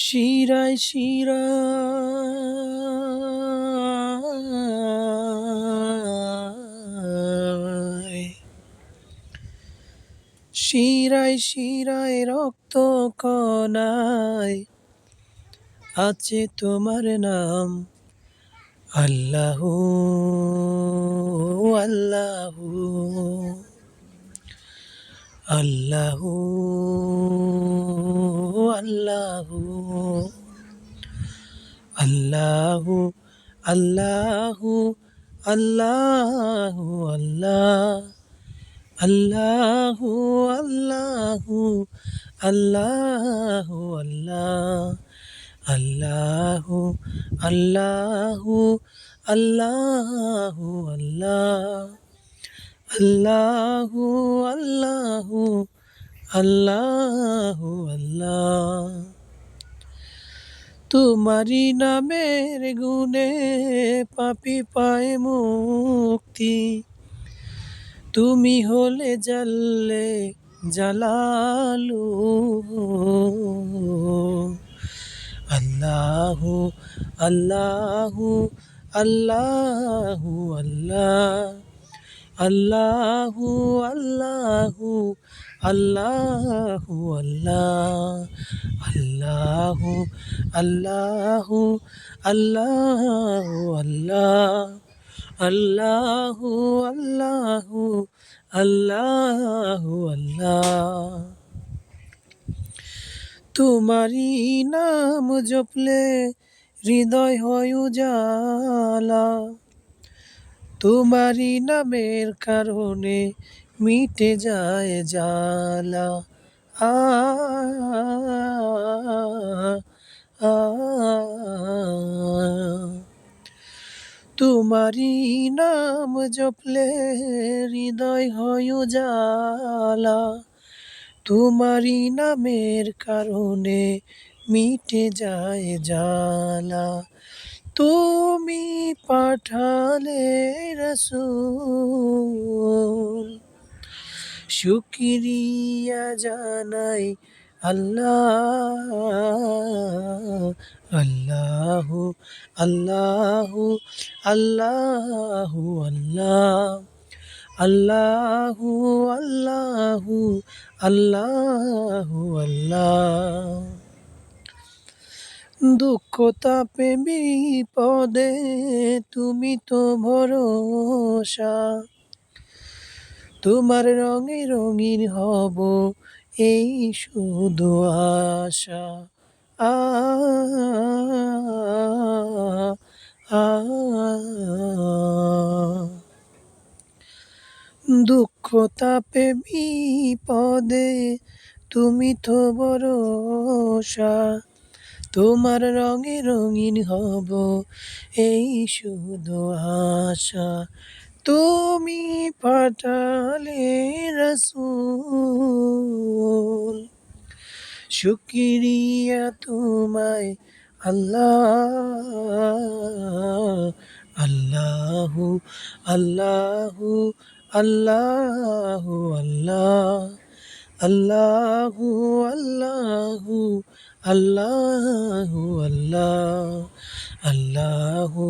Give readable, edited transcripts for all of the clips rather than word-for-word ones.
শিরায় শিরায় শিরায় শিরায় রক্ত কণায় আছে তোমার নাম। আল্লাহু আল্লাহু আল্লাহু আল্লাহু আল্লাহু আল্লাহু আল্লাহু আল্লাহু আল্লাহু আল্লাহু আল্লাহু আল্লাহু আল্লাহু আল্লাহু আল্লাহু আল্লাহু আল্লাহ। তোমারি নামের গুণে পাপী পায় মুক্তি, তুমি হলে জাল্লে জালালু। আল্লাহু আল্লাহু আল্লাহু আল্লাহু আল্লাহু আল্লাহু আল্লাহু আল্লাহু আল্লাহু আল্লাহু আল্লাহু আল্লাহু আল্লাহ। তোমারি নাম জপলে হৃদয় হয় উজালা, তোমারি নামের কারণে মিটে যায় জ্বালা। আ আ তোমারি নাম জপলে হৃদয় হয় উজালা, তোমারি নামের কারণে মিটে যায় জ্বালা। তুমি পাঠালে রাসূল, শুকরিয়া জানাই আল্লাহ। আল্লাহু আল্লাহু আল্লাহু আল্লাহু আল্লাহু আল্লাহু আল্লাহ। দুঃখ তাপে বিপদে তুমি তো ভরসা, তোমার রঙে রঙিন হব এই শুধু আশা। আ আ দুঃখ তাপে বিপদে তুমি তো ভরসা, তোমার রঙে রঙিন হব এই শুধু আশা। তুমি পাঠালে রাসূল, শুকরিয়া তোমায় আল্লাহ। আল্লাহু আল্লাহু আল্লাহু আল্লাহু আল্লাহু আল্লাহু আল্লাহু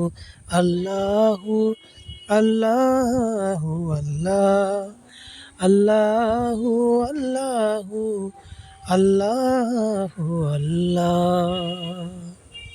আল্লাহু আল্লাহু আল্লাহু আল্লাহু আল্লাহু আল্লাহ।